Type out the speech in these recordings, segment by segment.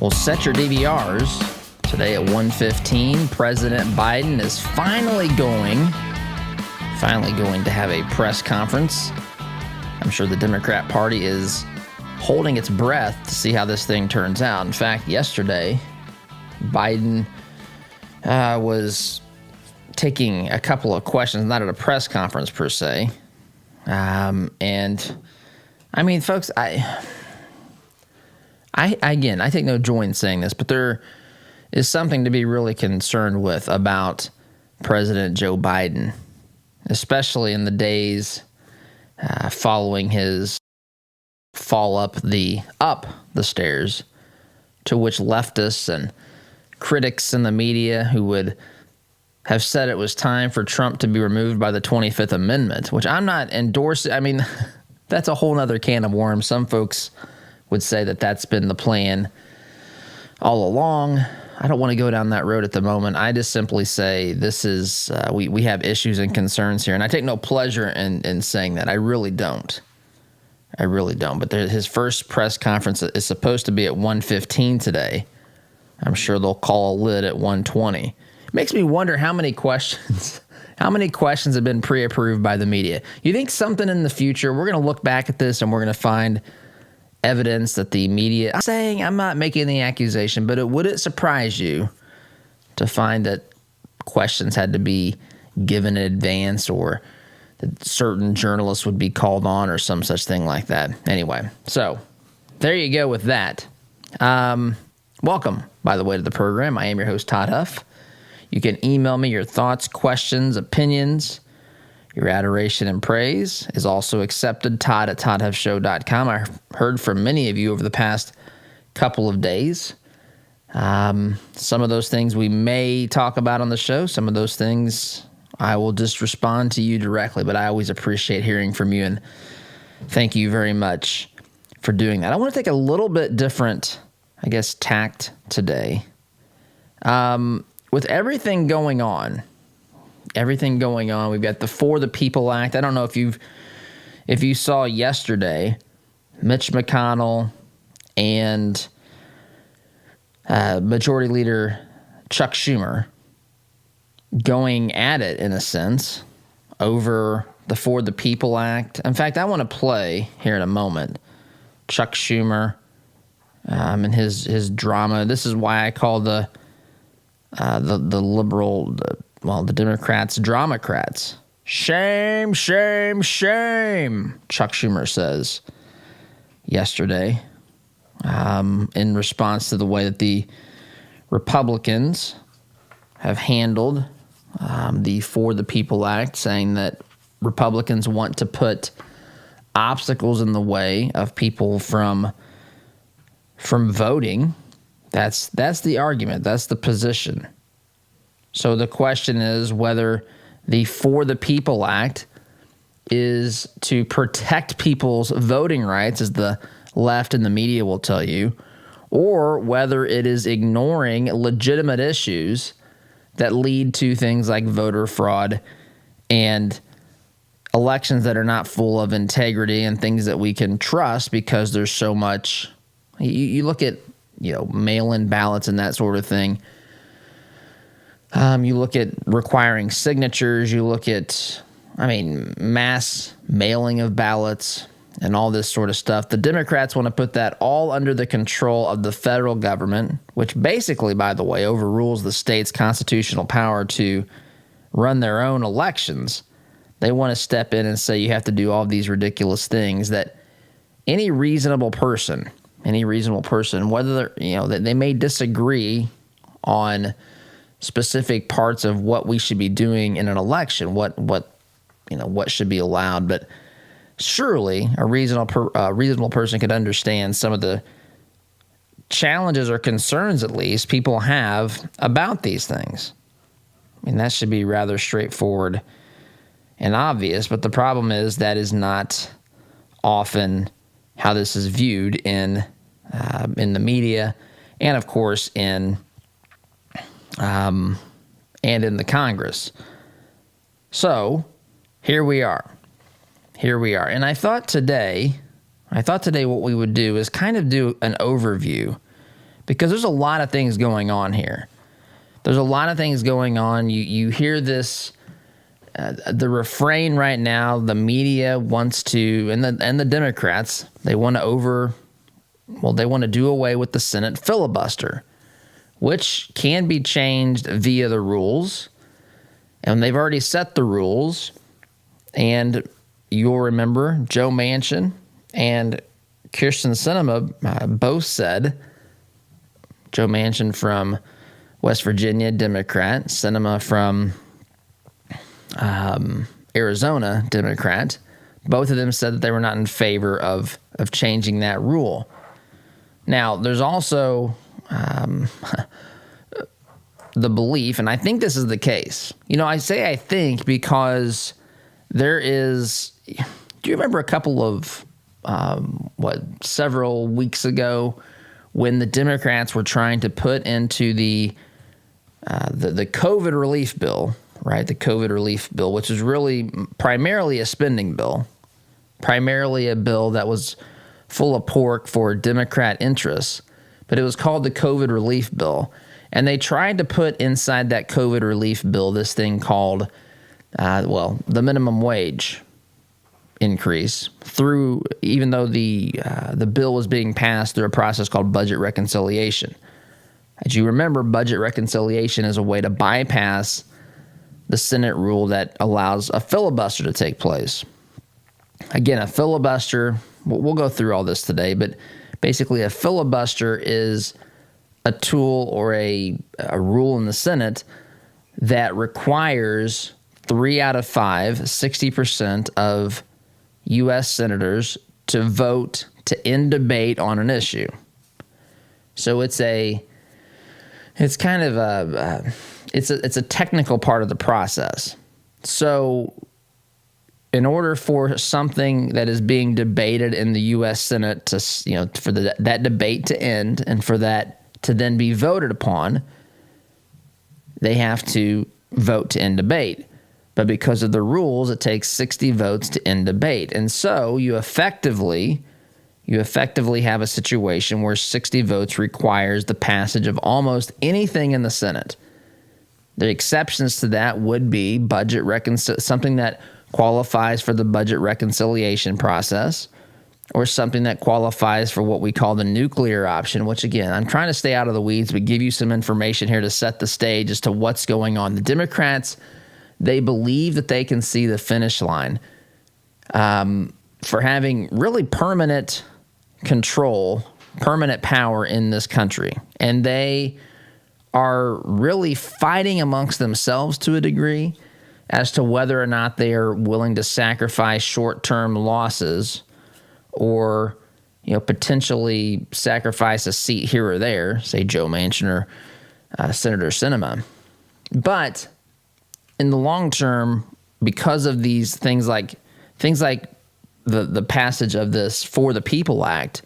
Well, set your DVRs. Today at 1:15, President Biden is finally going to have a press conference. I'm sure the Democrat Party is holding its breath to see how this thing turns out. In fact, yesterday, Biden was taking a couple of questions, not at a press conference per se. And I mean, folks, I take no joy in saying this, but there is something to be really concerned with about President Joe Biden, especially in the days following his fall up the stairs, to which leftists and critics in the media who would have said it was time for Trump to be removed by the 25th Amendment, which I'm not endorsing. I mean, that's a whole nother can of worms. Some folks would say that that's been the plan all along. I don't want to go down that road at the moment. I just simply say this is, we have issues and concerns here, and I take no pleasure in saying that. I really don't. But his first press conference is supposed to be at 1:15 today. I'm sure they'll call a lid at 1:20. It makes me wonder how many questions have been pre-approved by the media. You think something in the future, we're going to look back at this and we're going to find evidence that the media, I'm not making the accusation, but would it surprise you to find that questions had to be given in advance, or that certain journalists would be called on, or some such thing like that? Anyway, so there you go with that. Welcome, by the way, to the program. I am your host, Todd Huff. You can email me your thoughts, questions, opinions. Your adoration and praise is also accepted. Todd at ToddHuffShow.com. I heard from many of you over the past couple of days. Some of those things we may talk about on the show. Some of those things I will just respond to you directly, but I always appreciate hearing from you, and thank you very much for doing that. I want to take a little bit different, tact today. With everything going on, we've got the For the People Act. I don't know if you saw yesterday, Mitch McConnell and Majority Leader Chuck Schumer going at it, in a sense, over the For the People Act. In fact, I want to play here in a moment Chuck Schumer and his drama. This is why I call the Democrats dramacrats. Shame, shame, shame, Chuck Schumer says yesterday, in response to the way that the Republicans have handled the For the People Act, saying that Republicans want to put obstacles in the way of people from voting. That's the argument. That's the position. So the question is whether the For the People Act is to protect people's voting rights, as the left and the media will tell you, or whether it is ignoring legitimate issues that lead to things like voter fraud and elections that are not full of integrity and things that we can trust, because there's so much. You look at mail-in ballots and that sort of thing. You look at requiring signatures. You look at, mass mailing of ballots and all this sort of stuff. The Democrats want to put that all under the control of the federal government, which basically, by the way, overrules the state's constitutional power to run their own elections. They want to step in and say you have to do all these ridiculous things that any reasonable person, whether they may disagree on specific parts of what we should be doing in an election, what should be allowed, but surely a reasonable person could understand some of the challenges or concerns, at least, people have about these things. That should be rather straightforward and obvious, but the problem is that is not often how this is viewed in the media, and of course in the Congress. So here we are. And I thought today what we would do is kind of do an overview, because there's a lot of things going on here. There's a lot of things going on. You hear this, the refrain right now, the media wants to, and the Democrats, they want to do away with the Senate filibuster, which can be changed via the rules. And they've already set the rules. And you'll remember Joe Manchin and Kyrsten Sinema both said, Joe Manchin from West Virginia, Democrat, Sinema from Arizona, Democrat, both of them said that they were not in favor of changing that rule. Now, there's also the belief, and I think this is the case. I say I think because there is, do you remember a couple of, several weeks ago when the Democrats were trying to put into the COVID relief bill, right? The COVID relief bill, which is really primarily a spending bill, primarily a bill that was full of pork for Democrat interests, but it was called the COVID relief bill. And they tried to put inside that COVID relief bill this thing called, the minimum wage increase through, even though the bill was being passed through a process called budget reconciliation. As you remember, budget reconciliation is a way to bypass the Senate rule that allows a filibuster to take place. Again, a filibuster, we'll go through all this today, but basically a filibuster is a tool or a rule in the Senate that requires 3 out of 5, 60% of U.S. senators to vote to end debate on an issue. So it's a technical part of the process. So in order for something that is being debated in the U.S. Senate to, for that debate to end and for that to then be voted upon, they have to vote to end debate. But because of the rules, it takes 60 votes to end debate. And so you effectively have a situation where 60 votes requires the passage of almost anything in the Senate. The exceptions to that would be something that qualifies for the budget reconciliation process, or something that qualifies for what we call the nuclear option, which, again, I'm trying to stay out of the weeds, but give you some information here to set the stage as to what's going on. The Democrats, they believe that they can see the finish line for having really permanent control, permanent power in this country. And they are really fighting amongst themselves to a degree as to whether or not they are willing to sacrifice short-term losses or, potentially sacrifice a seat here or there, say Joe Manchin or Senator Sinema. But in the long term, because of these things like the passage of this For the People Act,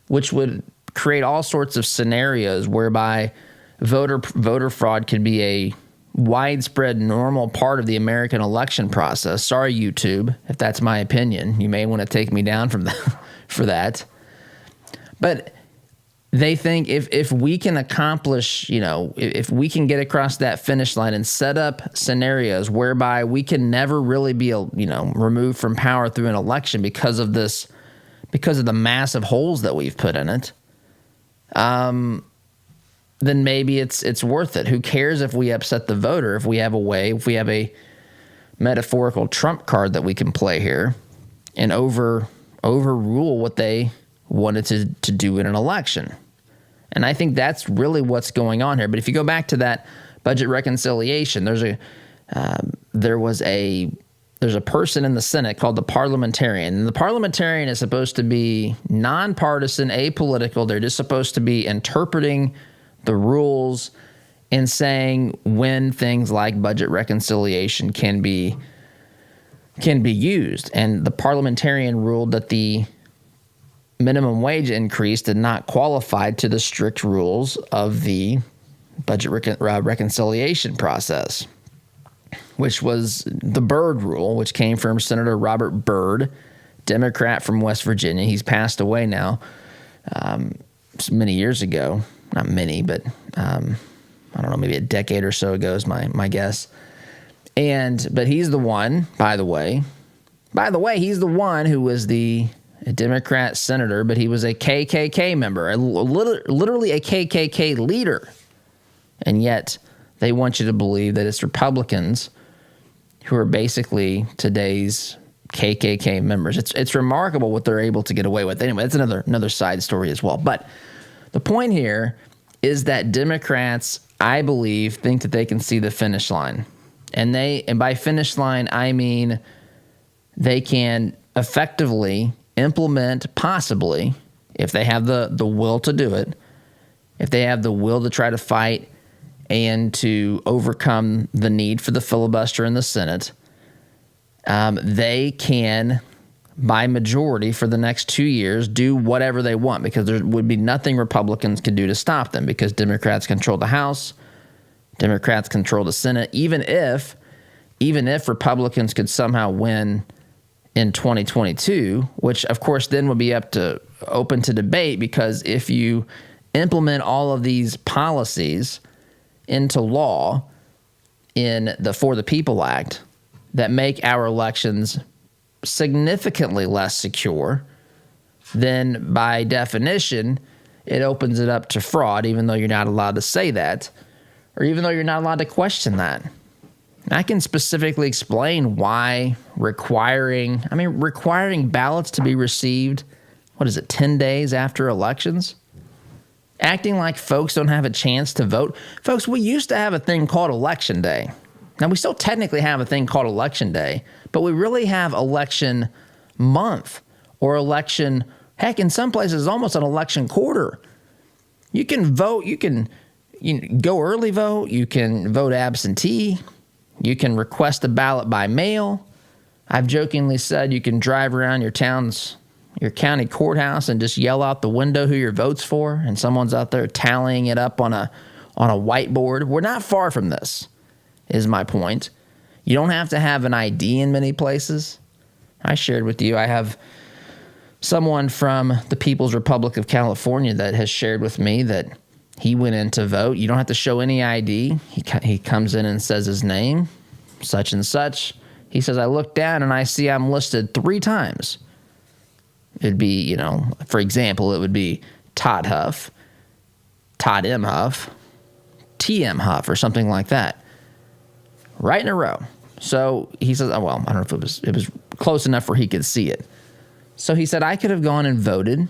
which would create all sorts of scenarios whereby voter fraud could be a widespread normal part of the American election process. Sorry, YouTube, if that's my opinion. You may want to take me down from for that. But they think if we can accomplish, if we can get across that finish line and set up scenarios whereby we can never really be, removed from power through an election because of the massive holes that we've put in it, then maybe it's worth it. Who cares if we upset the voter, if we have a metaphorical trump card that we can play here and overrule what they wanted to do in an election. And I think that's really what's going on here. But if you go back to that budget reconciliation, there's a person in the Senate called the parliamentarian. And the parliamentarian is supposed to be nonpartisan, apolitical. They're just supposed to be interpreting the rules and saying when things like budget reconciliation can be used. And the parliamentarian ruled that the minimum wage increase did not qualify to the strict rules of the budget reconciliation process, which was the Byrd Rule, which came from Senator Robert Byrd, Democrat from West Virginia. He's passed away now many years ago. not many, but I don't know, maybe a decade or so ago is my guess. But he's the one, by the way, he's the one who was a Democrat senator, but he was a KKK member, literally a KKK leader. And yet they want you to believe that it's Republicans who are basically today's KKK members. It's remarkable what they're able to get away with. Anyway, that's another side story as well. But the point here is that Democrats, I believe, think that they can see the finish line. And by finish line, I mean they can effectively implement, possibly, if they have the will to do it, if they have the will to try to fight and to overcome the need for the filibuster in the Senate, they can, by majority for the next 2 years, do whatever they want, because there would be nothing Republicans could do to stop them, because Democrats control the House, Democrats control the Senate. Even if Republicans could somehow win in 2022, which of course then would be open to debate, because if you implement all of these policies into law in the For the People Act that make our elections significantly less secure, then by definition, it opens it up to fraud, even though you're not allowed to say that, or even though you're not allowed to question that. I can specifically explain why requiring ballots to be received, 10 days after elections? Acting like folks don't have a chance to vote. Folks, we used to have a thing called Election Day. Now, we still technically have a thing called Election Day, but we really have election month or election, heck, in some places, almost an election quarter. You can vote, you can go early vote, you can vote absentee, you can request a ballot by mail. I've jokingly said you can drive around your county courthouse and just yell out the window who your vote's for, and someone's out there tallying it up on a whiteboard. We're not far from this, is my point. You don't have to have an ID in many places. I shared with you, I have someone from the People's Republic of California that has shared with me that he went in to vote. You don't have to show any ID. He comes in and says his name, such and such. He says, I look down and I see I'm listed 3 times. It'd be, for example, it would be Todd Huff, Todd M. Huff, T.M. Huff, or something like that, right in a row. So he says, I don't know if it was close enough where he could see it. So he said, I could have gone and voted,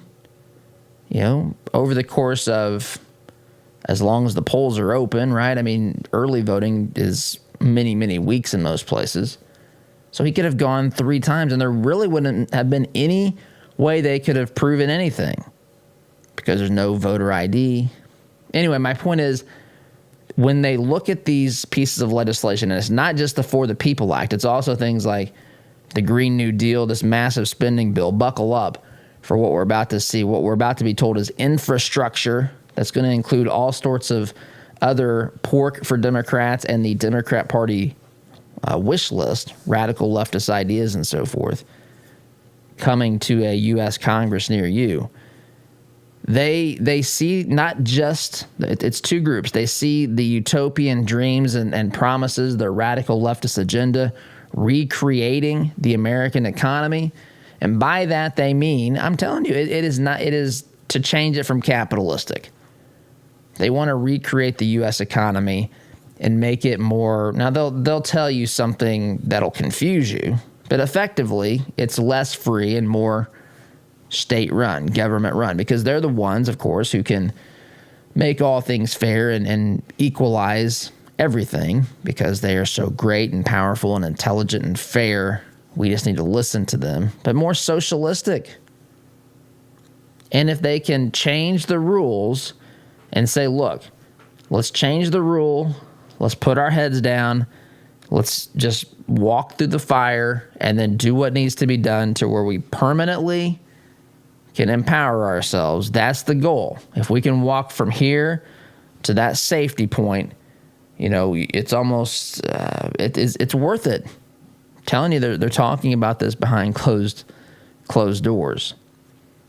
over the course of, as long as the polls are open, right? I mean, early voting is many, many weeks in most places. So he could have gone 3 times, and there really wouldn't have been any way they could have proven anything, because there's no voter ID. Anyway, my point is, when they look at these pieces of legislation, and it's not just the For the People Act, it's also things like the Green New Deal, this massive spending bill. Buckle up for what we're about to see. What we're about to be told is infrastructure that's going to include all sorts of other pork for Democrats and the Democrat Party wish list, radical leftist ideas and so forth, coming to a U.S. Congress near you. They see not just, it's 2 groups. They see the utopian dreams and promises, the radical leftist agenda, recreating the American economy. And by that they mean, I'm telling you, it is to change it from capitalistic. They want to recreate the U.S. economy and make it more, now they'll tell you something that'll confuse you, but effectively it's less free and more state-run, government-run, because they're the ones, of course, who can make all things fair and equalize everything, because they are so great and powerful and intelligent and fair. We just need to listen to them, but more socialistic. And if they can change the rules and say, look, let's change the rule, let's put our heads down, let's just walk through the fire and then do what needs to be done to where we permanently can empower ourselves. That's the goal. If we can walk from here to that safety point, it's almost, it's worth it. I'm telling you, they're talking about this behind closed doors.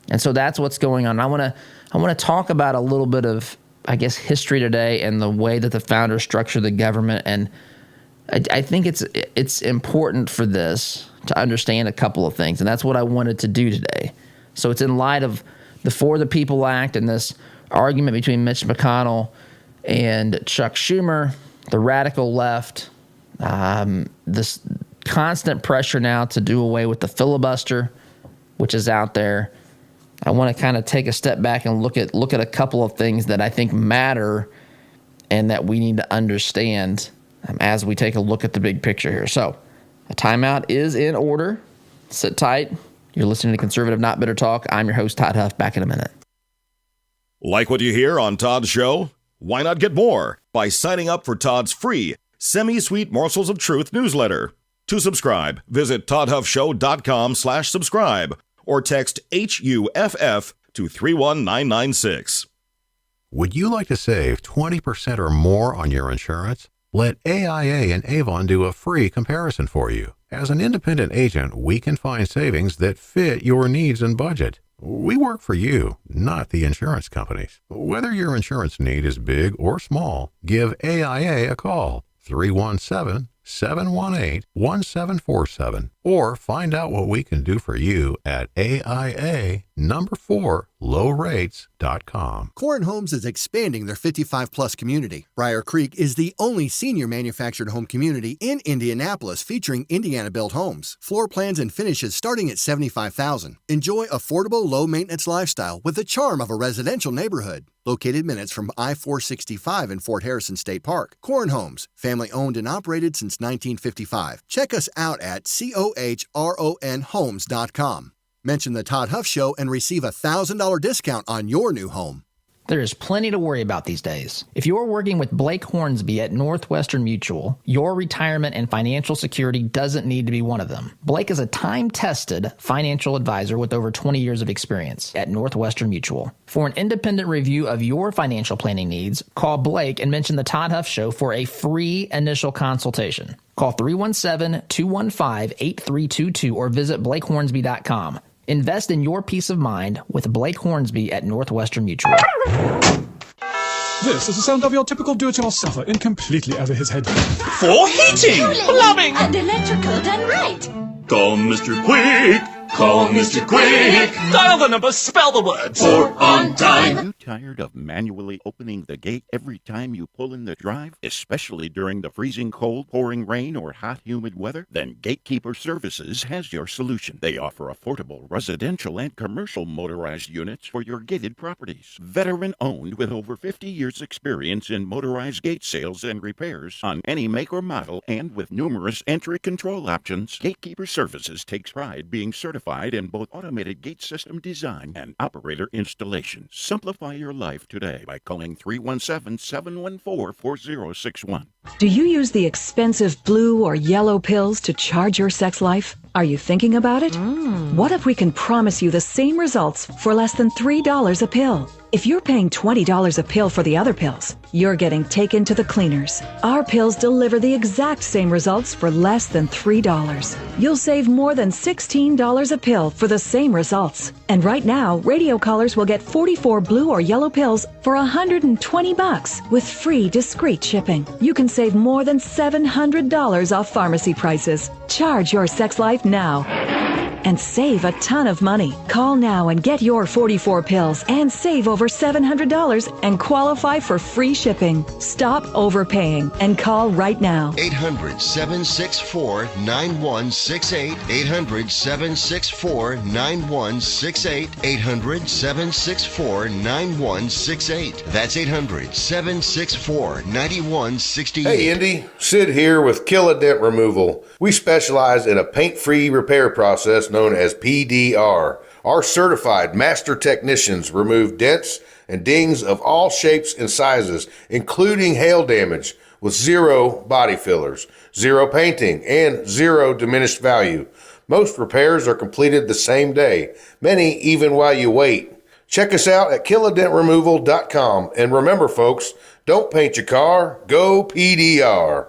And so that's what's going on. I want to talk about a little bit of I guess, history today and the way that the founders structured the government. And I think it's important for this to understand a couple of things, and that's what I wanted to do today. So it's in light of the For the People Act and this argument between Mitch McConnell and Chuck Schumer, the radical left, this constant pressure now to do away with the filibuster, which is out there. I want to kind of take a step back and look at a couple of things that I think matter and that we need to understand as we take a look at the big picture here. So, a timeout is in order. Sit tight. You're listening to Conservative Not Bitter Talk. I'm your host, Todd Huff. Back in a minute. Like what you hear on Todd's show? Why not get more by signing up for Todd's free Semi-Sweet Morsels of Truth newsletter? To subscribe, visit toddhuffshow.com/subscribe or text HUFF to 31996. Would you like to save 20% or more on your insurance? Let AIA and Avon do a free comparison for you. As an independent agent, we can find savings that fit your needs and budget. We work for you, not the insurance companies. Whether your insurance need is big or small, give AIA a call, 317-718-1747, or find out what we can do for you at AIA4lowrates.com. Corin Homes is expanding their 55-plus community. Briar Creek is the only senior manufactured home community in Indianapolis featuring Indiana-built homes. Floor plans and finishes starting at $75,000. Enjoy affordable, low-maintenance lifestyle with the charm of a residential neighborhood. Located minutes from I-465 in Fort Harrison State Park. Corin Homes, family-owned and operated since 1955. Check us out at COHRONhomes.com. Mention the Todd Huff Show and receive a $1,000 discount on your new home. There is plenty to worry about these days. If you're working with Blake Hornsby at Northwestern Mutual, your retirement and financial security doesn't need to be one of them. Blake is a time-tested financial advisor with over 20 years of experience at Northwestern Mutual. For an independent review of your financial planning needs, call Blake and mention the Todd Huff Show for a free initial consultation. Call 317-215-8322 or visit blakehornsby.com. Invest in your peace of mind with Blake Hornsby at Northwestern Mutual. This is the sound of your typical do-it-yourselfer in completely over his head. For heating, plumbing, and electrical done right. Call Mr. Quick. Call Mr. Quick. Dial the number, spell the words. For on time. Are you tired of manually opening the gate every time you pull in the drive, especially during the freezing cold, pouring rain, or hot, humid weather? Then Gatekeeper Services has your solution. They offer affordable residential and commercial motorized units for your gated properties. Veteran-owned with over 50 years' experience in motorized gate sales and repairs on any make or model, and with numerous entry control options, Gatekeeper Services takes pride being certified in both automated gate system design and operator installation. Simplify your life today by calling 317-714-4061. Do you use the expensive blue or yellow pills to charge your sex life? Are you thinking about it? What if we can promise you the same results for less than $3 a pill? If you're paying $20 a pill for the other pills, you're getting taken to the cleaners. Our pills deliver the exact same results for less than $3. You'll save more than $16 a pill for the same results. And right now, radio callers will get 44 blue or yellow pills for $120 with free discreet shipping. You can save more than $700 off pharmacy prices. Charge your sex life now and save a ton of money. Call now and get your 44 pills and save over $700 and qualify for free shipping. Stop overpaying and call right now. 800-764-9168. 800-764-9168. 800-764-9168. That's 800-764-9168. Hey Indy, Sid here with Kill a Dent Removal. We specialize in a paint-free repair process known as PDR. Our certified master technicians remove dents and dings of all shapes and sizes, including hail damage, with zero body fillers, zero painting, and zero diminished value. Most repairs are completed the same day, many even while you wait. Check us out at killadentremoval.com. And remember, folks, don't paint your car, go PDR.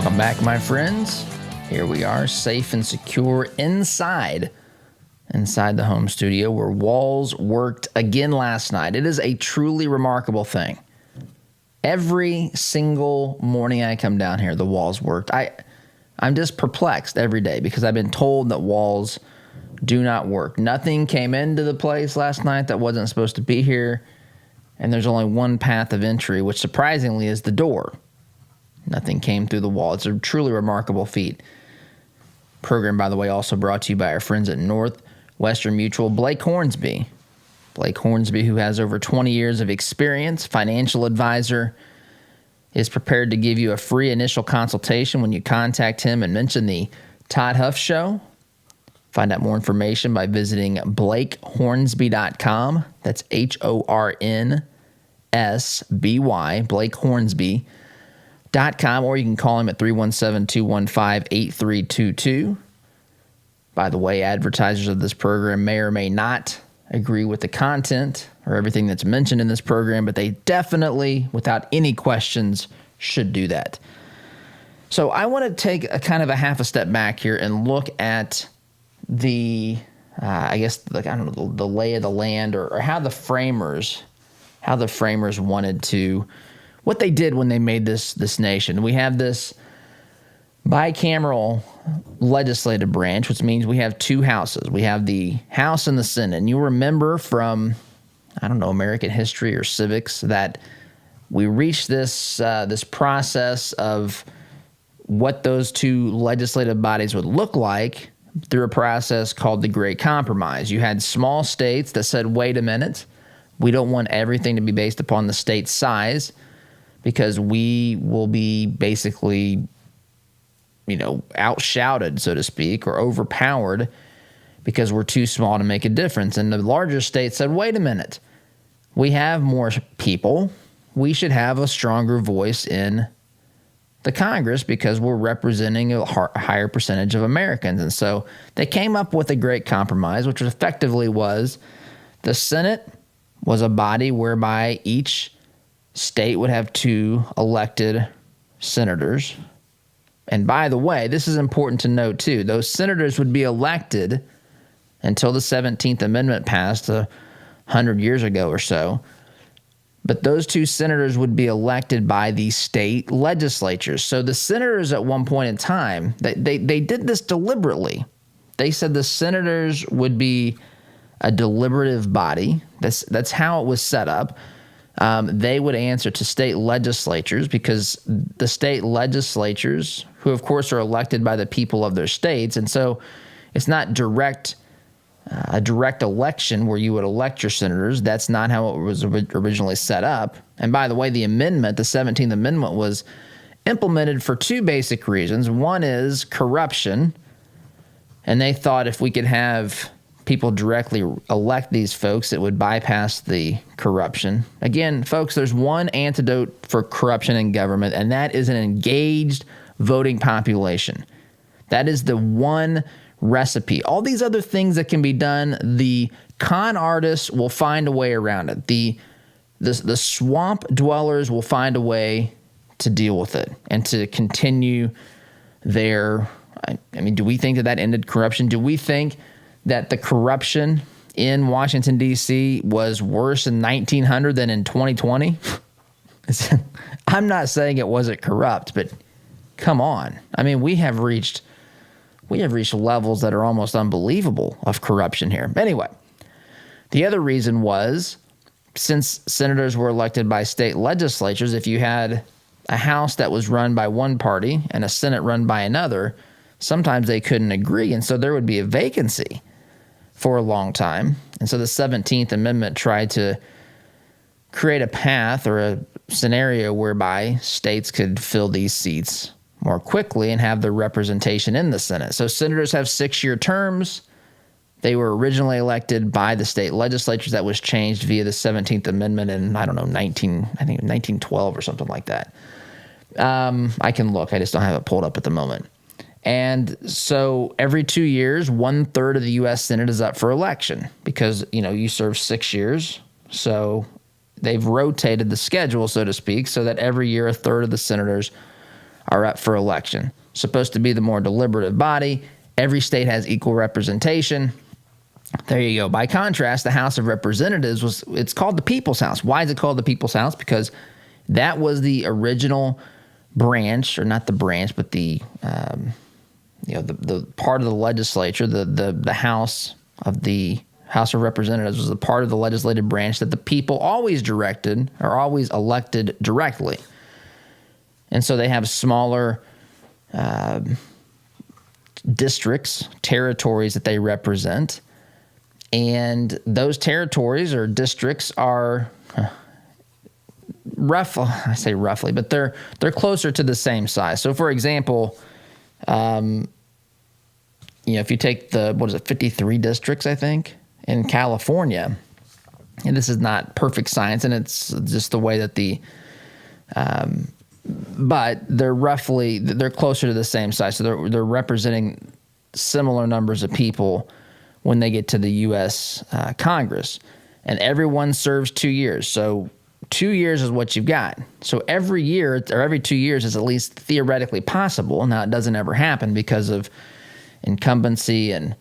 Welcome back, my friends. Here we are, safe and secure inside the home studio where walls worked again last night. It is a truly remarkable thing. Every single morning I come down here, the walls worked. I'm just perplexed every day because I've been told that walls do not work. Nothing came into the place last night that wasn't supposed to be here, and there's only one path of entry, which surprisingly is the door. Nothing came through the wall. It's a truly remarkable feat. Program, by the way, also brought to you by our friends at Northwestern Mutual, Blake Hornsby. Blake Hornsby, who has over 20 years of experience, financial advisor, is prepared to give you a free initial consultation when you contact him and mention the Todd Huff Show. Find out more information by visiting blakehornsby.com. That's HORNSBY, blakehornsby.com, or you can call him at 317-215-8322. By the way, advertisers of this program may or may not agree with the content or everything that's mentioned in this program, but they definitely, without any questions, should do that. So I want to take a kind of a half a step back here and look at the, the lay of the land or how the framers wanted to, what they did when they made this nation. We have this bicameral legislative branch, which means we have two houses. We have the House and the Senate. And you'll remember from, American history or civics that we reached this process of what those two legislative bodies would look like through a process called the Great Compromise. You had small states that said, wait a minute, we don't want everything to be based upon the state size because we will be basically outshouted, so to speak, or overpowered because we're too small to make a difference. And the larger states said, wait a minute, we have more people. We should have a stronger voice in the Congress because we're representing a higher percentage of Americans. And so they came up with a great compromise, which effectively was the Senate was a body whereby each state would have two elected senators. And by the way, this is important to note too. Those senators would be elected until the 17th Amendment passed 100 years ago or so. But those two senators would be elected by the state legislatures. So the senators at one point in time, they did this deliberately. They said the senators would be a deliberative body. That's how it was set up. They would answer to state legislatures because the state legislatures, who of course are elected by the people of their states, and so it's not a direct election where you would elect your senators. That's not how it was originally set up. And by the way, the 17th Amendment was implemented for two basic reasons. One is corruption, and they thought if we could have people directly elect these folks, it would bypass the corruption. Again, folks, there's one antidote for corruption in government, and that is an engaged voting population. That is the one recipe. All these other things that can be done, the con artists will find a way around it. The swamp dwellers will find a way to deal with it and to continue their, do we think that ended corruption? Do we think that the corruption in Washington, D.C. was worse in 1900 than in 2020? I'm not saying it wasn't corrupt, but come on. We have reached levels that are almost unbelievable of corruption here. Anyway, the other reason was since senators were elected by state legislatures, if you had a House that was run by one party and a Senate run by another, sometimes they couldn't agree, and so there would be a vacancy for a long time. And so the 17th Amendment tried to create a path or a scenario whereby states could fill these seats more quickly and have their representation in the Senate. So senators have 6-year terms. They were originally elected by the state legislatures. That was changed via the 17th Amendment in, 1912 or something like that. I can look. I just don't have it pulled up at the moment. And so every 2 years, 1/3 of the U.S. Senate is up for election because, you serve 6 years. So they've rotated the schedule, so to speak, so that every year 1/3 of the senators are up for election. Supposed to be the more deliberative body. Every state has equal representation. There you go. By contrast, the House of Representatives it's called the People's House. Why is it called the People's House? Because that was the original branch, or not the branch, but the part of the legislature, the House of Representatives was the part of the legislative branch that the people always directed or always elected directly. And so they have smaller districts, territories that they represent. And those territories or districts are I say roughly, but they're closer to the same size. So, for example, if you take 53 districts, I think, in California, and this is not perfect science, and it's just the way that but they're closer to the same size. So they're representing similar numbers of people when they get to the U.S. Congress. And everyone serves 2 years. So 2 years is what you've got. So every year or every 2 years is at least theoretically possible. Now, it doesn't ever happen because of incumbency and,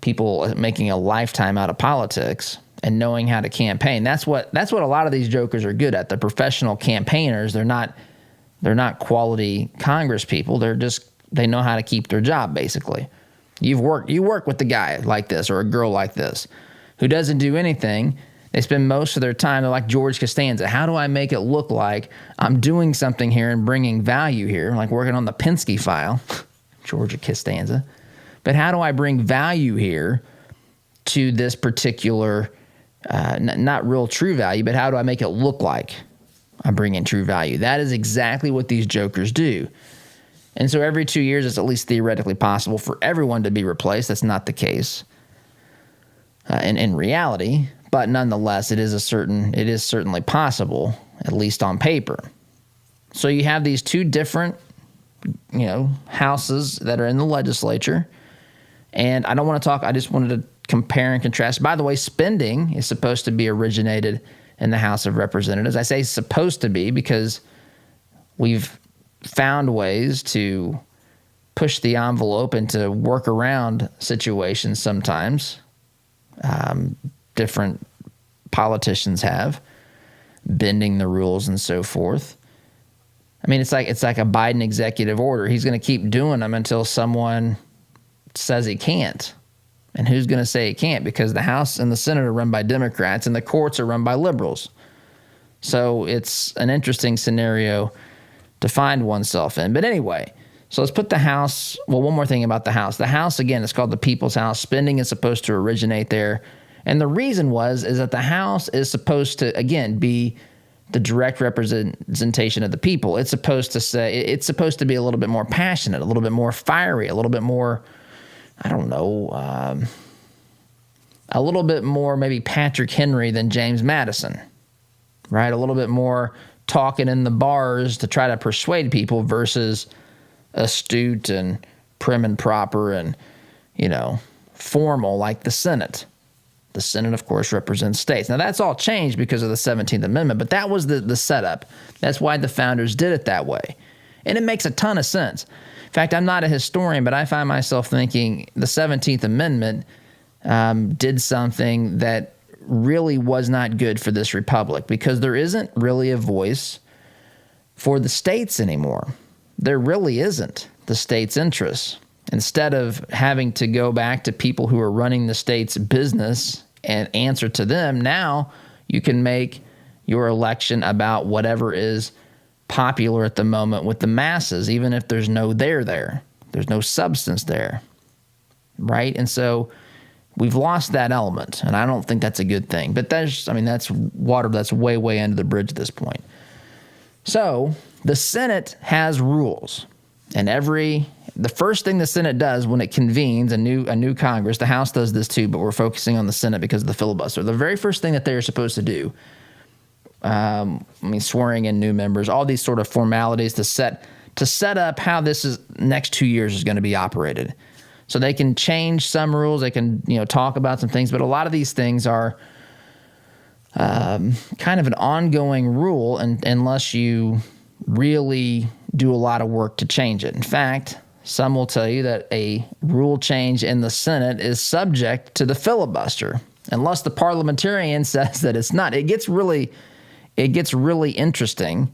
people making a lifetime out of politics and knowing how to campaign. That's what a lot of these jokers are good at. They're professional campaigners. They're not quality Congress people. They know how to keep their job, basically. You work with a guy like this or a girl like this who doesn't do anything. They spend most of their time, they're like George Costanza. How do I make it look like I'm doing something here and bringing value here, like working on the Penske file, George Costanza. But how do I bring value here to this particular, not real true value, but how do I make it look like I'm bringing true value? That is exactly what these jokers do. And so every 2 years, it's at least theoretically possible for everyone to be replaced. That's not the case in reality, but nonetheless, it is certainly possible, at least on paper. So you have these two different, houses that are in the legislature, and I don't want to talk. I just wanted to compare and contrast. By the way, spending is supposed to be originated in the House of Representatives. I say supposed to be because we've found ways to push the envelope and to work around situations sometimes. Different politicians have, bending the rules and so forth. I mean, it's like a Biden executive order. He's going to keep doing them until someone says he can't. And who's going to say he can't? Because the House and the Senate are run by Democrats and the courts are run by liberals. So it's an interesting scenario to find oneself in. But anyway, so let's put the House. Well, one more thing about the House. The House, again, is called the People's House. Spending is supposed to originate there. And the reason is that the House is supposed to, again, be the direct representation of the people. It's supposed to be a little bit more passionate, a little bit more fiery, a little bit more, I don't know, a little bit more maybe Patrick Henry than James Madison, right? A little bit more talking in the bars to try to persuade people versus astute and prim and proper and, formal like the Senate. The Senate, of course, represents states. Now, that's all changed because of the 17th Amendment, but that was the setup. That's why the founders did it that way. And it makes a ton of sense. In fact, I'm not a historian, but I find myself thinking the 17th Amendment did something that really was not good for this republic because there isn't really a voice for the states anymore. There really isn't the state's interests. Instead of having to go back to people who are running the state's business and answer to them, now you can make your election about whatever is popular at the moment with the masses, even if there's no there there. There's no substance there, right? And so we've lost that element, and I don't think that's a good thing. But that's water that's way, way under the bridge at this point. So the Senate has rules, and the first thing the Senate does when it convenes a new Congress, the House does this too, but we're focusing on the Senate because of the filibuster. The very first thing that they're supposed to do, swearing in new members, all these sort of formalities to set up how this next 2 years is going to be operated. So they can change some rules, they can talk about some things, but a lot of these things are kind of an ongoing rule, and unless you really do a lot of work to change it. In fact, some will tell you that a rule change in the Senate is subject to the filibuster, unless the parliamentarian says that it's not. It gets really interesting,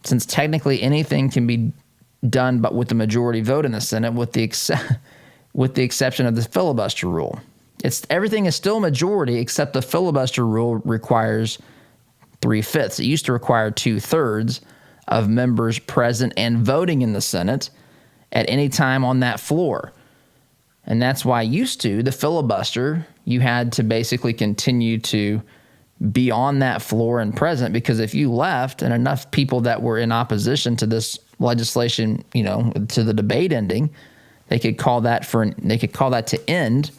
since technically anything can be done but with the majority vote in the Senate, with the exception of the filibuster rule. Everything is still majority, except the filibuster rule requires 3/5. It used to require 2/3 of members present and voting in the Senate at any time on that floor. And that's why used to the filibuster, you had to basically continue to be on that floor and present, because if you left and enough people that were in opposition to this legislation, to the debate ending, they could call that to end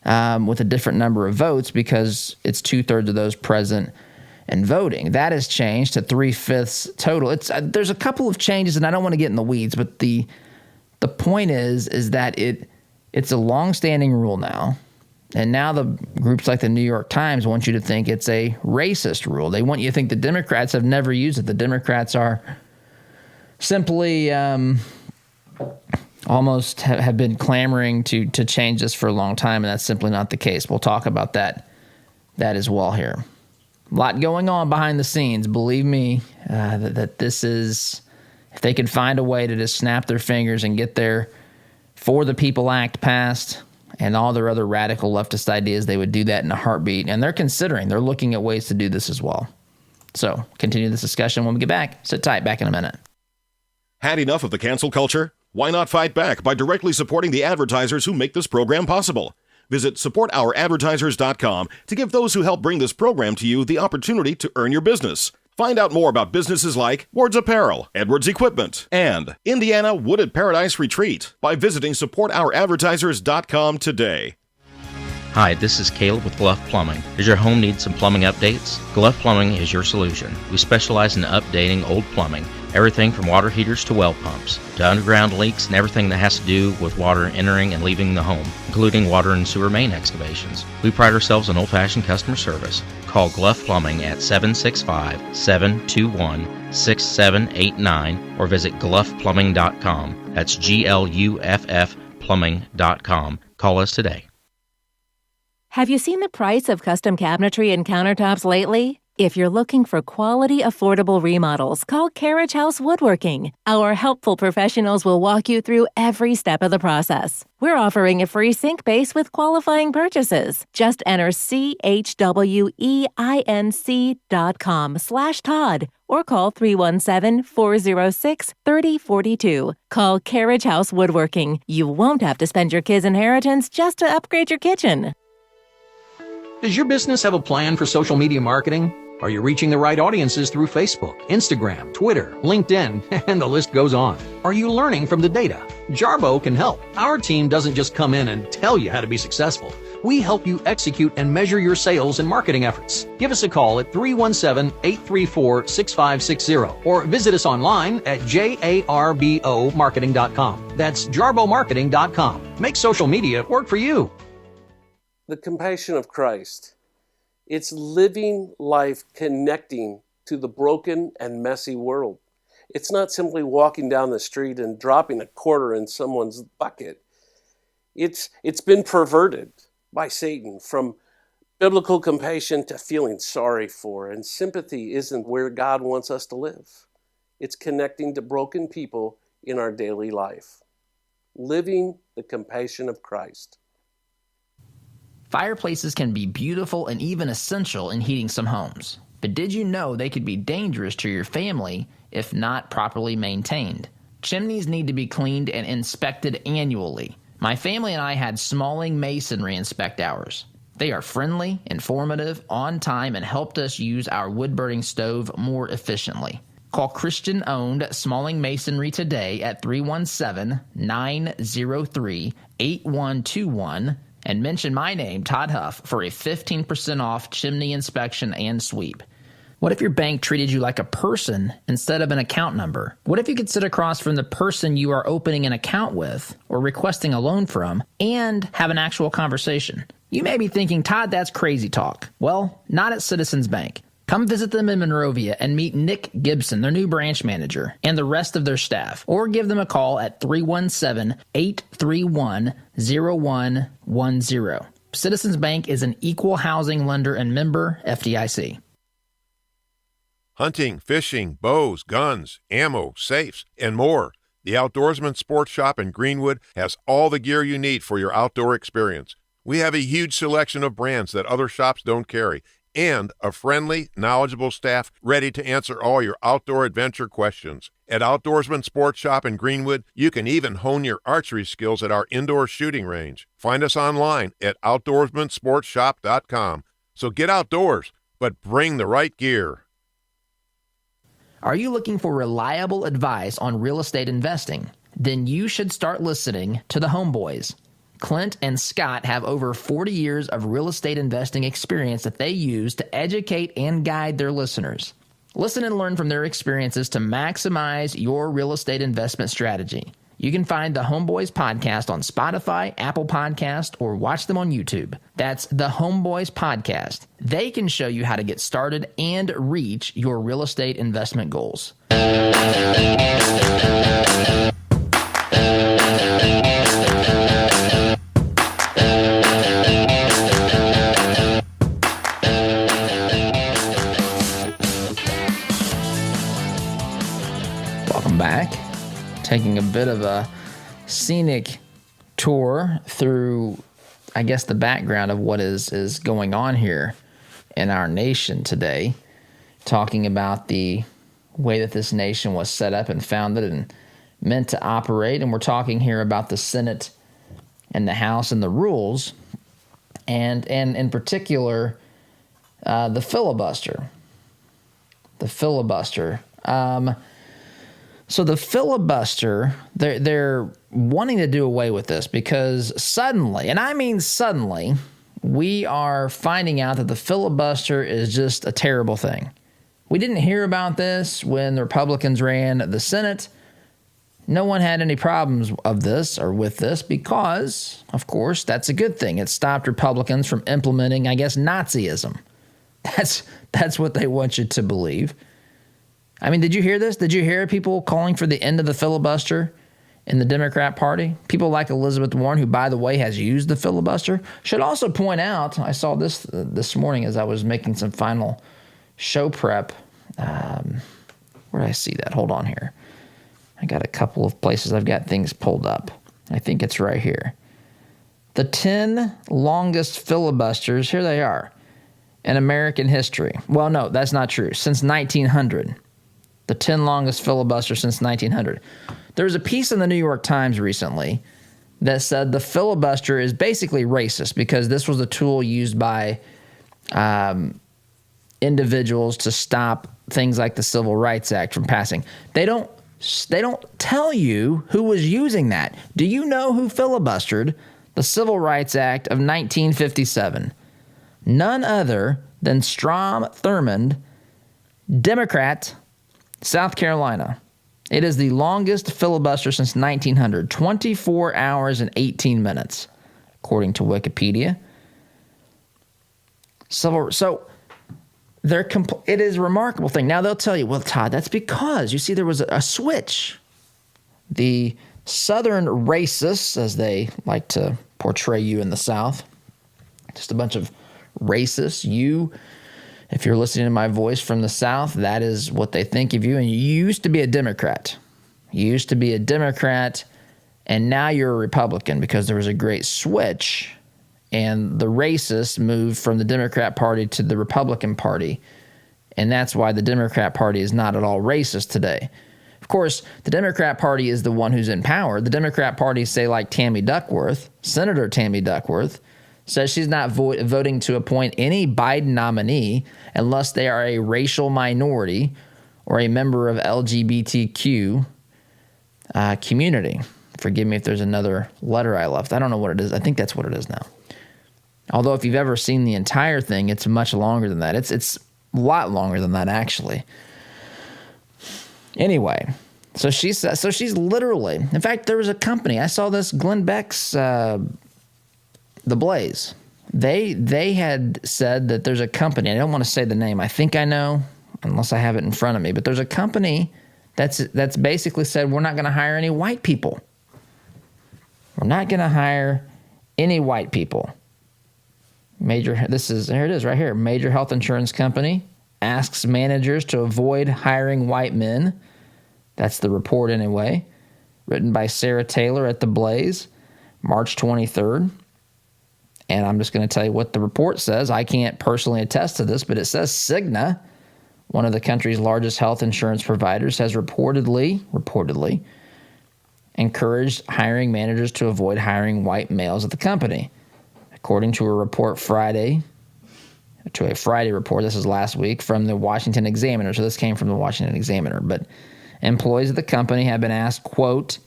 with a different number of votes, because it's 2/3 of those present and voting. That has changed to 3/5 total. There's a couple of changes, and I don't want to get in the weeds, but the point is that it's a long-standing rule now. And now the groups like the New York Times want you to think it's a racist rule. They want you to think the Democrats have never used it. The Democrats are simply almost have been clamoring to change this for a long time, and that's simply not the case. We'll talk about that as well here. A lot going on behind the scenes. Believe me, that this is, if they could find a way to just snap their fingers and get their For the People Act passed and all their other radical leftist ideas, they would do that in a heartbeat. And they're looking at ways to do this as well. So continue this discussion when we get back. Sit tight, back in a minute. Had enough of the cancel culture? Why not fight back by directly supporting the advertisers who make this program possible? Visit supportouradvertisers.com to give those who help bring this program to you the opportunity to earn your business. Find out more about businesses like Ward's Apparel, Edwards Equipment, and Indiana Wooded Paradise Retreat by visiting supportouradvertisers.com today. Hi, this is Caleb with Gluff Plumbing. Does your home need some plumbing updates? Gluff Plumbing is your solution. We specialize in updating old plumbing, everything from water heaters to well pumps, to underground leaks and everything that has to do with water entering and leaving the home, including water and sewer main excavations. We pride ourselves on old-fashioned customer service. Call Gluff Plumbing at 765-721-6789 or visit gluffplumbing.com. That's GLUFF plumbing.com. Call us today. Have you seen the price of custom cabinetry and countertops lately? If you're looking for quality, affordable remodels, call Carriage House Woodworking. Our helpful professionals will walk you through every step of the process. We're offering a free sink base with qualifying purchases. Just enter CHWEINC.com/Todd or call 317-406-3042. Call Carriage House Woodworking. You won't have to spend your kids' inheritance just to upgrade your kitchen. Does your business have a plan for social media marketing? Are you reaching the right audiences through Facebook, Instagram, Twitter, LinkedIn, and the list goes on? Are you learning from the data? Jarbo can help. Our team doesn't just come in and tell you how to be successful. We help you execute and measure your sales and marketing efforts. Give us a call at 317-834-6560 or visit us online at jarbomarketing.com. That's jarbomarketing.com. Make social media work for you. The compassion of Christ. It's living life connecting to the broken and messy world. It's not simply walking down the street and dropping a quarter in someone's bucket. It's been perverted by Satan from biblical compassion to feeling sorry for, and sympathy isn't where God wants us to live. It's connecting to broken people in our daily life. Living the compassion of Christ. Fireplaces can be beautiful and even essential in heating some homes. But did you know they could be dangerous to your family if not properly maintained? Chimneys need to be cleaned and inspected annually. My family and I had Smalling Masonry inspect ours. They are friendly, informative, on time, and helped us use our wood-burning stove more efficiently. Call Christian-owned Smalling Masonry today at 317-903-8121 and mention my name, Todd Huff, for a 15% off chimney inspection and sweep. What if your bank treated you like a person instead of an account number? What if you could sit across from the person you are opening an account with or requesting a loan from and have an actual conversation? You may be thinking, Todd, that's crazy talk. Well, not at Citizens Bank. Come visit them in Monrovia and meet Nick Gibson, their new branch manager, and the rest of their staff. Or give them a call at 317-831-0110. Citizens Bank is an equal housing lender and member FDIC. Hunting, fishing, bows, guns, ammo, safes, and more. The Outdoorsman Sports Shop in Greenwood has all the gear you need for your outdoor experience. We have a huge selection of brands that other shops don't carry, and a friendly, knowledgeable staff ready to answer all your outdoor adventure questions. At Outdoorsman Sports Shop in Greenwood, you can even hone your archery skills at our indoor shooting range. Find us online at outdoorsmansportshop.com. So get outdoors, but bring the right gear. Are you looking for reliable advice on real estate investing? Then you should start listening to the Homeboys. Clint and Scott have over 40 years of real estate investing experience that they use to educate and guide their listeners. Listen and learn from their experiences to maximize your real estate investment strategy. You can find the Homeboys podcast on Spotify, Apple Podcast, or watch them on YouTube. That's the Homeboys podcast. They can show you how to get started and reach your real estate investment goals. Back, taking a bit of a scenic tour through, I guess, the background of what is going on here in our nation today, talking about the way that this nation was set up and founded and meant to operate. And we're talking here about the Senate and the House and the rules, and in particular, the filibuster. The filibuster. So the filibuster, they're wanting to do away with this because suddenly, and I mean suddenly, we are finding out that the filibuster is just a terrible thing. We didn't hear about this when the Republicans ran the Senate. No one had any problems of this or with this because, of course, that's a good thing. It stopped Republicans from implementing, I guess, Nazism. That's what they want you to believe. I mean, did you hear this? Did you hear people calling for the end of the filibuster in the Democrat Party? People like Elizabeth Warren, who, by the way, has used the filibuster. Should also point out, I saw this morning as I was making some final show prep. Where did I see that? Hold on here. I got a couple of places I've got things pulled up. I think it's right here. The 10 longest filibusters, here they are, in American history. Well, no, that's not true. Since 1900. The 10 longest filibusters since 1900. There was a piece in the New York Times recently that said the filibuster is basically racist because this was a tool used by individuals to stop things like the Civil Rights Act from passing. They don't tell you who was using that. Do you know who filibustered the Civil Rights Act of 1957? None other than Strom Thurmond, Democrat, South Carolina. It is the longest filibuster since 1900, 24 hours and 18 minutes, according to Wikipedia. So it is a remarkable thing. Now they'll tell you, well, Todd, that's because, you see, there was a switch. The Southern racists, as they like to portray you in the South, just a bunch of racists. If you're listening to my voice from the South, that is what they think of you. And you used to be a Democrat. And now you're a Republican because there was a great switch. And the racists moved from the Democrat Party to the Republican Party. And that's why the Democrat Party is not at all racist today. Of course, the Democrat Party is the one who's in power. The Democrat Party, say like Tammy Duckworth, Senator Tammy Duckworth, says she's not voting to appoint any Biden nominee unless they are a racial minority or a member of LGBTQ community. Forgive me if there's another letter I left. I don't know what it is. I think that's what it is now. Although if you've ever seen the entire thing, it's much longer than that. It's a lot longer than that, actually. Anyway, so she's literally, in fact, there was a company. I saw this, Glenn Beck's The Blaze. They had said that there's a company, I don't want to say the name, I think I know, unless I have it in front of me, but there's a company that's basically said we're not going to hire any white people. We're not going to hire any white people. Here it is right here. Major health insurance company asks managers to avoid hiring white men. That's the report anyway. Written by Sarah Taylor at The Blaze, March 23rd. And I'm just going to tell you what the report says. I can't personally attest to this, but it says Cigna, one of the country's largest health insurance providers, has reportedly encouraged hiring managers to avoid hiring white males at the company. According to a Friday report, this is last week, from the Washington Examiner. So this came from the Washington Examiner. But employees of the company have been asked, quote,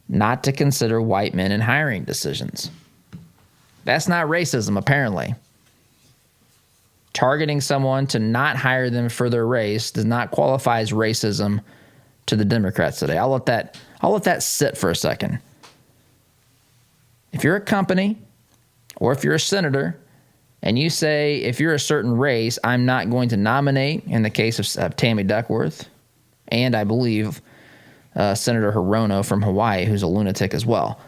not to consider white men in hiring decisions. That's not racism, apparently. Targeting someone to not hire them for their race does not qualify as racism to the Democrats today. I'll let that sit for a second. If you're a company or if you're a senator and you say, if you're a certain race, I'm not going to nominate, in the case of Tammy Duckworth, and I believe Senator Hirono from Hawaii, who's a lunatic as well.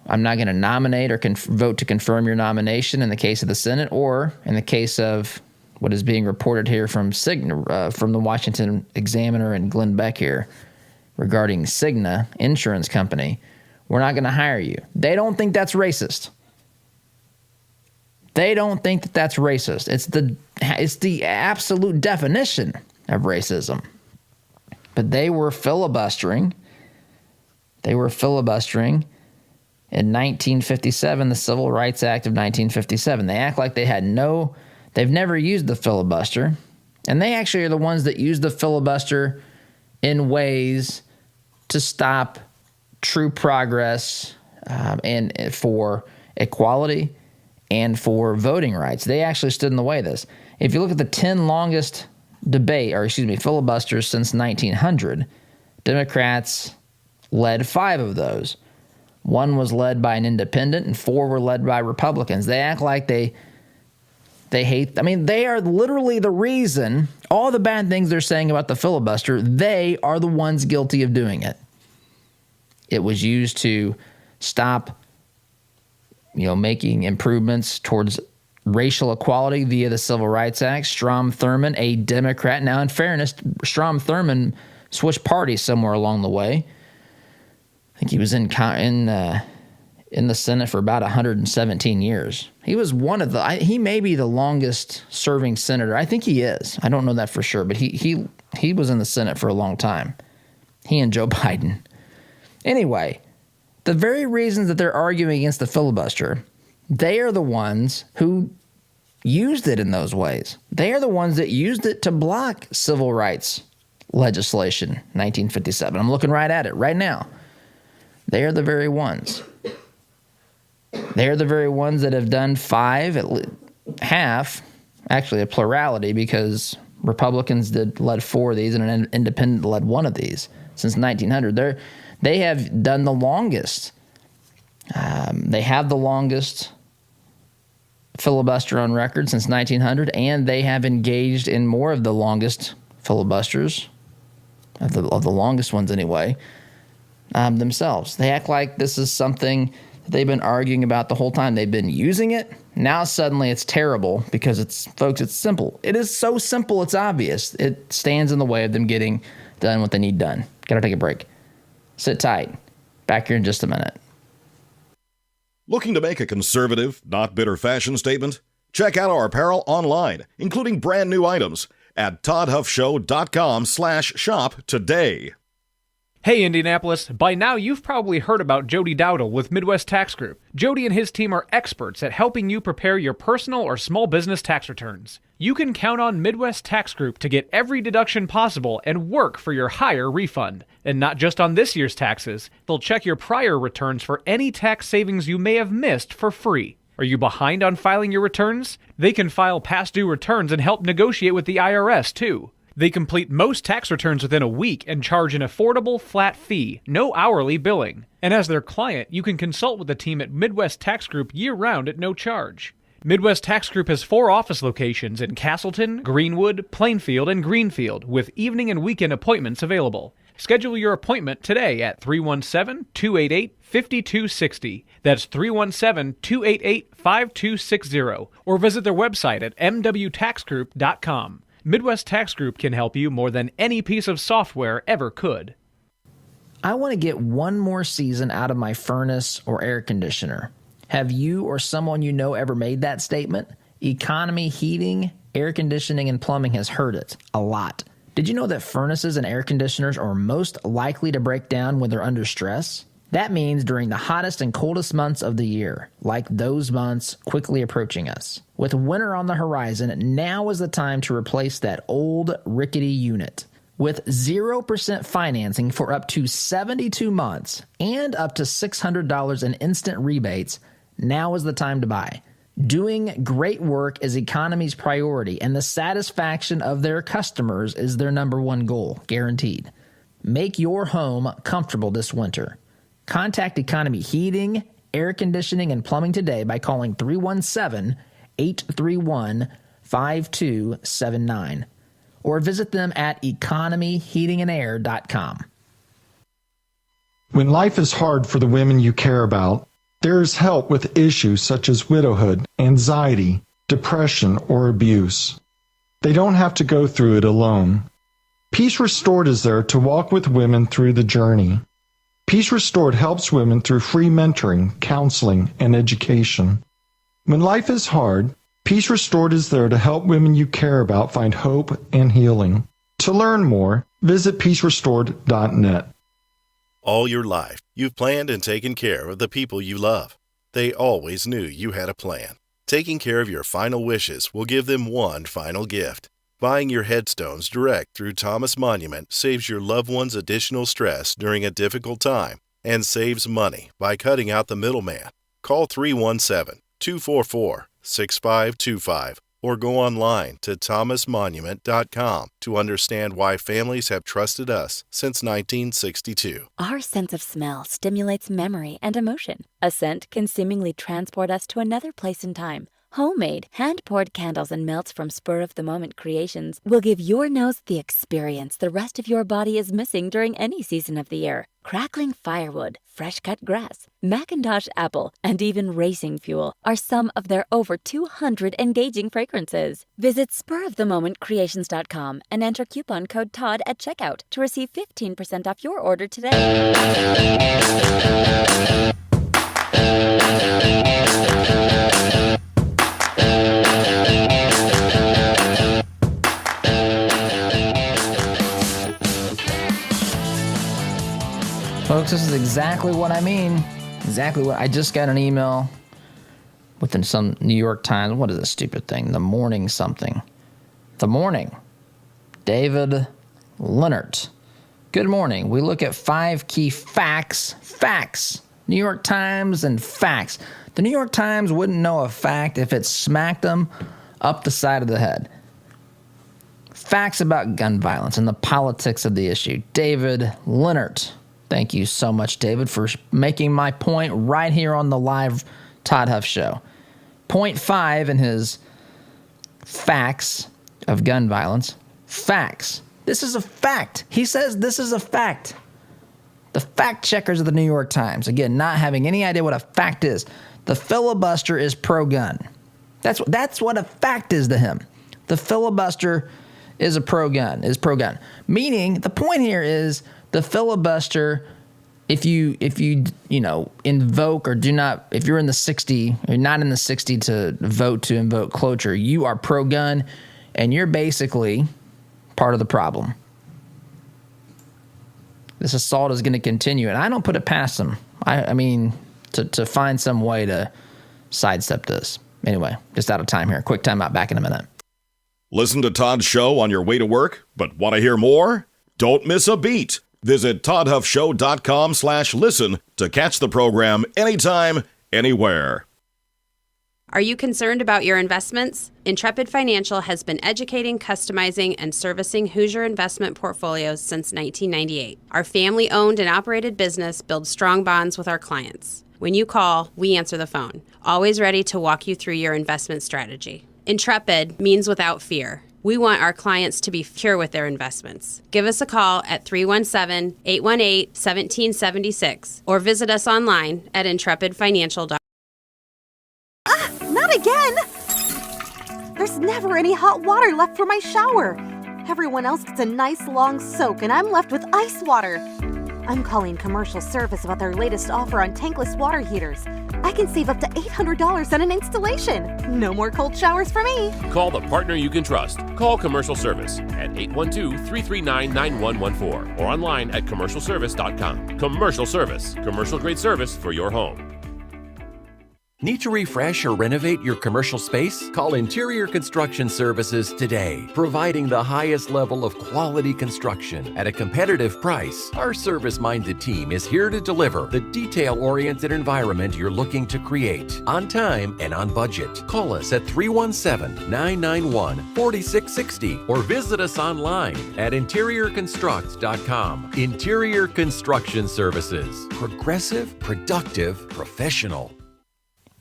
I'm not going to nominate or vote to confirm your nomination in the case of the Senate, or in the case of what is being reported here from the Washington Examiner and Glenn Beck here regarding Cigna Insurance Company. We're not going to hire you. They don't think that's racist. They don't think that that's racist. It's the absolute definition of racism. But they were filibustering. In 1957, the Civil Rights Act of 1957. They act like they've never used the filibuster. And they actually are the ones that use the filibuster in ways to stop true progress and for equality and for voting rights. They actually stood in the way of this. If you look at the 10 longest filibusters since 1900, Democrats led 5 of those. 1 was led by an independent, and 4 were led by Republicans. They act like they hate. I mean, they are literally the reason, all the bad things they're saying about the filibuster, they are the ones guilty of doing it. It was used to stop, making improvements towards racial equality via the Civil Rights Act. Strom Thurmond, a Democrat. Now, in fairness, Strom Thurmond switched parties somewhere along the way. I think he was in the Senate for about 117 years. He was he may be the longest serving senator. I think he is. I don't know that for sure, but he was in the Senate for a long time. He and Joe Biden. Anyway, the very reasons that they're arguing against the filibuster, they are the ones who used it in those ways. They are the ones that used it to block civil rights legislation, 1957. I'm looking right at it right now. They are the very ones. They are the very ones that have done 5, half, actually a plurality, because Republicans led 4 of these and an independent led 1 of these since 1900. They have done the longest. They have the longest filibuster on record since 1900, and they have engaged in more of the longest filibusters, of the longest ones anyway, themselves. They act like this is something that they've been arguing about the whole time. They've been using it. Now suddenly it's terrible because it's simple. It is so simple, it's obvious. It stands in the way of them getting done what they need done. Got to take a break. Sit tight. Back here in just a minute. Looking to make a conservative, not bitter fashion statement? Check out our apparel online, including brand new items at toddhuffshow.com/shop today. Hey Indianapolis, by now you've probably heard about Jody Dowdle with Midwest Tax Group. Jody and his team are experts at helping you prepare your personal or small business tax returns. You can count on Midwest Tax Group to get every deduction possible and work for your higher refund. And not just on this year's taxes, they'll check your prior returns for any tax savings you may have missed for free. Are you behind on filing your returns? They can file past due returns and help negotiate with the IRS too. They complete most tax returns within a week and charge an affordable, flat fee, no hourly billing. And as their client, you can consult with the team at Midwest Tax Group year-round at no charge. Midwest Tax Group has 4 office locations in Castleton, Greenwood, Plainfield, and Greenfield, with evening and weekend appointments available. Schedule your appointment today at 317-288-5260. That's 317-288-5260. Or visit their website at mwtaxgroup.com. Midwest Tax Group can help you more than any piece of software ever could. I want to get one more season out of my furnace or air conditioner. Have you or someone you know ever made that statement? Economy heating, air conditioning, and plumbing has heard it a lot. Did you know that furnaces and air conditioners are most likely to break down when they're under stress? That means during the hottest and coldest months of the year, like those months quickly approaching us. With winter on the horizon, now is the time to replace that old rickety unit. With 0% financing for up to 72 months and up to $600 in instant rebates, now is the time to buy. Doing great work is Economy's priority, and the satisfaction of their customers is their number one goal, guaranteed. Make your home comfortable this winter. Contact Economy Heating, Air Conditioning, and Plumbing today by calling 317-831-5279 or visit them at economyheatingandair.com. When life is hard for the women you care about, there is help with issues such as widowhood, anxiety, depression, or abuse. They don't have to go through it alone. Peace Restored is there to walk with women through the journey. Peace Restored helps women through free mentoring, counseling, and education. When life is hard, Peace Restored is there to help women you care about find hope and healing. To learn more, visit peacerestored.net. All your life, you've planned and taken care of the people you love. They always knew you had a plan. Taking care of your final wishes will give them one final gift. Buying your headstones direct through Thomas Monument saves your loved ones additional stress during a difficult time and saves money by cutting out the middleman. Call 317-244-6525 or go online to thomasmonument.com to understand why families have trusted us since 1962. Our sense of smell stimulates memory and emotion. A scent can seemingly transport us to another place in time. Homemade, hand-poured candles and melts from spur-of-the-moment creations will give your nose the experience the rest of your body is missing during any season of the year. Crackling firewood, fresh-cut grass, Macintosh apple, and even racing fuel are some of their over 200 engaging fragrances. Visit spurofthemomentcreations.com and enter coupon code TODD at checkout to receive 15% off your order today. Folks, this is exactly what I mean. Exactly what I just got an email within some New York Times. What is this stupid thing? The Morning something. The Morning. David Leonard. Good morning. We look at 5 key facts. Facts. New York Times and facts. The New York Times wouldn't know a fact if it smacked them up the side of the head. Facts about gun violence and the politics of the issue. David Leonard. Thank you so much, David, for making my point right here on the live Todd Huff Show. Point 5 in his facts of gun violence. Facts. This is a fact. He says this is a fact. The fact checkers of the New York Times, again, not having any idea what a fact is. The filibuster is pro-gun. That's what a fact is to him. The filibuster is pro-gun. Meaning, the point here is the filibuster, if you invoke or do not, if you're in the 60, you're not in the 60 to vote to invoke cloture, you are pro-gun, and you're basically part of the problem. This assault is going to continue, and I don't put it past them. I mean, to find some way to sidestep this. Anyway, just out of time here. Quick time out, back in a minute. Listen to Todd's show on your way to work, but want to hear more? Don't miss a beat. Visit toddhuffshow.com/listen to catch the program anytime, anywhere. Are you concerned about your investments? Intrepid Financial has been educating, customizing, and servicing Hoosier investment portfolios since 1998. Our family-owned and operated business builds strong bonds with our clients. When you call, we answer the phone, always ready to walk you through your investment strategy. Intrepid means without fear. We want our clients to be secure with their investments. Give us a call at 317-818-1776 or visit us online at intrepidfinancial.com. Not again! There's never any hot water left for my shower. Everyone else gets a nice long soak and I'm left with ice water. I'm calling Commercial Service about their latest offer on tankless water heaters. I can save up to $800 on an installation. No more cold showers for me. Call the partner you can trust. Call Commercial Service at 812-339-9114 or online at commercialservice.com. Commercial Service. Commercial grade service for your home. Need to refresh or renovate your commercial space? Call Interior Construction Services today. Providing the highest level of quality construction at a competitive price, our service-minded team is here to deliver the detail-oriented environment you're looking to create on time and on budget. Call us at 317-991-4660 or visit us online at interiorconstruct.com. Interior Construction Services. Progressive, productive, professional.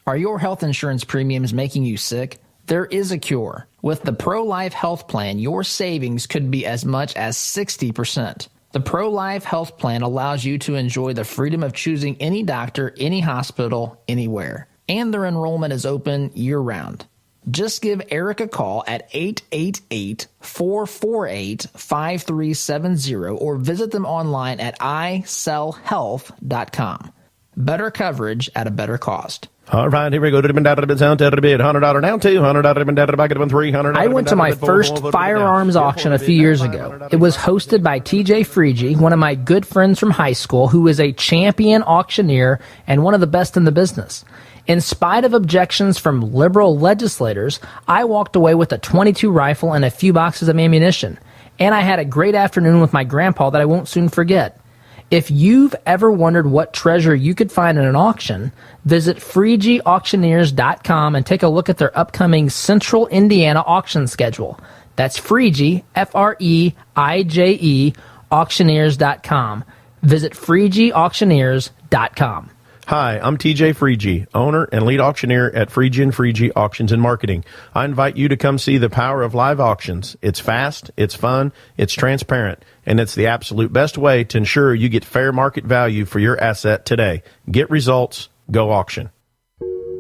Are your health insurance premiums making you sick? There is a cure. With the Pro-Life Health Plan, your savings could be as much as 60%. The Pro-Life Health Plan allows you to enjoy the freedom of choosing any doctor, any hospital, anywhere. And their enrollment is open year-round. Just give Eric a call at 888-448-5370 or visit them online at isellhealth.com. Better coverage at a better cost. All right, here we go. $100 down, $200 $300. I went to my first firearms auction a few years ago. It was hosted by TJ Freege, one of my good friends from high school, who is a champion auctioneer and one of the best in the business. In spite of objections from liberal legislators, I walked away with a .22 rifle and a few boxes of ammunition. And I had a great afternoon with my grandpa that I won't soon forget. If you've ever wondered what treasure you could find in an auction, visit FreegeAuctioneers.com and take a look at their upcoming Central Indiana auction schedule. That's Freege, F-R-E-I-J-E, auctioneers.com. Visit FreegeAuctioneers.com. Hi, I'm TJ Freege, owner and lead auctioneer at Freege & Freege Auctions and Marketing. I invite you to come see the power of live auctions. It's fast, it's fun, it's transparent, and it's the absolute best way to ensure you get fair market value for your asset today. Get results, go auction.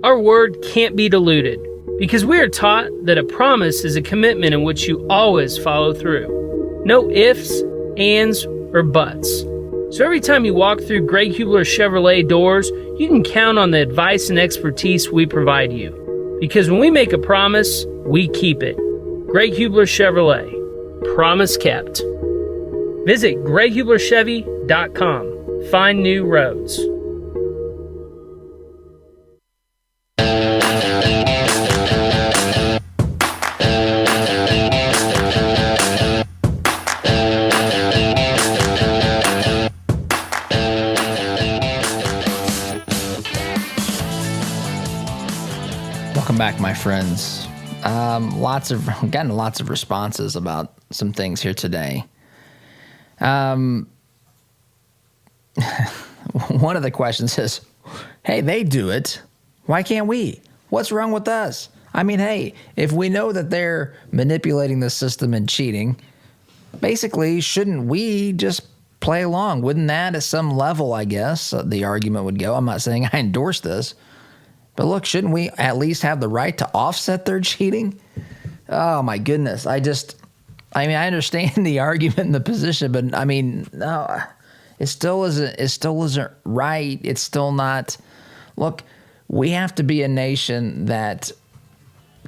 Our word can't be diluted because we are taught that a promise is a commitment in which you always follow through. No ifs, ands, or buts. So every time you walk through Greg Hubler Chevrolet doors, you can count on the advice and expertise we provide you. Because when we make a promise, we keep it. Greg Hubler Chevrolet. Promise kept. Visit GregHublerChevy.com. Find new roads. Welcome back, my friends. Gotten lots of responses about some things here today. One of the questions is, hey, they do it. Why can't we? What's wrong with us? I mean, hey, if we know that they're manipulating the system and cheating, basically, shouldn't we just play along? Wouldn't that, at some level, I guess, the argument would go. I'm not saying I endorse this. But look, shouldn't we at least have the right to offset their cheating? Oh, my goodness. I understand the argument and the position, but I mean, no, it still isn't right. It's still not. Look, we have to be a nation that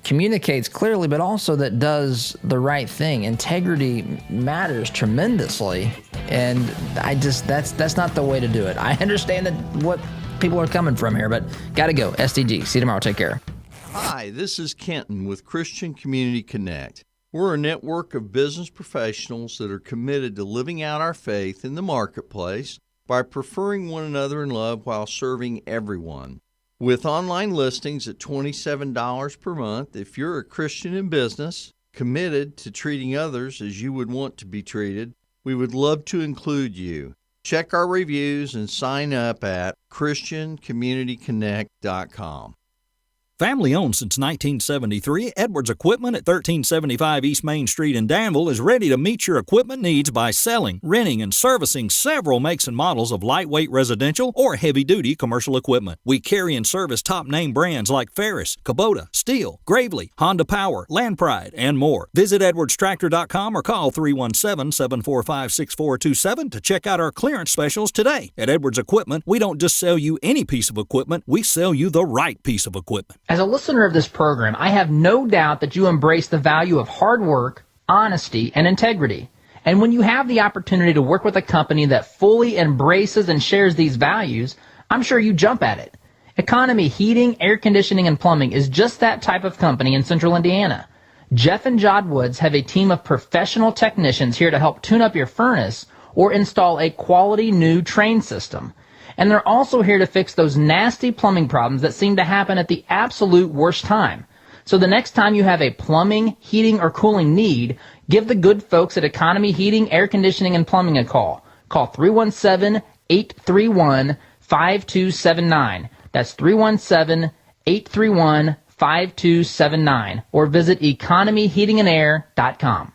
communicates clearly, but also that does the right thing. Integrity matters tremendously, and that's not the way to do it. I understand that what people are coming from here, but gotta go. SDG. See you tomorrow. Take care. Hi, this is Kenton with Christian Community Connect. We're a network of business professionals that are committed to living out our faith in the marketplace by preferring one another in love while serving everyone. With online listings at $27 per month, if you're a Christian in business, committed to treating others as you would want to be treated, we would love to include you. Check our reviews and sign up at ChristianCommunityConnect.com. Family owned since 1973, Edwards Equipment at 1375 East Main Street in Danville is ready to meet your equipment needs by selling, renting, and servicing several makes and models of lightweight residential or heavy-duty commercial equipment. We carry and service top-name brands like Ferris, Kubota, Steel, Gravely, Honda Power, Land Pride, and more. Visit edwardstractor.com or call 317-745-6427 to check out our clearance specials today. At Edwards Equipment, we don't just sell you any piece of equipment, we sell you the right piece of equipment. As a listener of this program, I have no doubt that you embrace the value of hard work, honesty, and integrity. And when you have the opportunity to work with a company that fully embraces and shares these values, I'm sure you jump at it. Economy Heating, Air Conditioning, and Plumbing is just that type of company in Central Indiana. Jeff and Jod Woods have a team of professional technicians here to help tune up your furnace or install a quality new train system. And they're also here to fix those nasty plumbing problems that seem to happen at the absolute worst time. So the next time you have a plumbing, heating, or cooling need, give the good folks at Economy Heating, Air Conditioning, and Plumbing a call. Call 317-831-5279. That's 317-831-5279. Or visit economyheatingandair.com.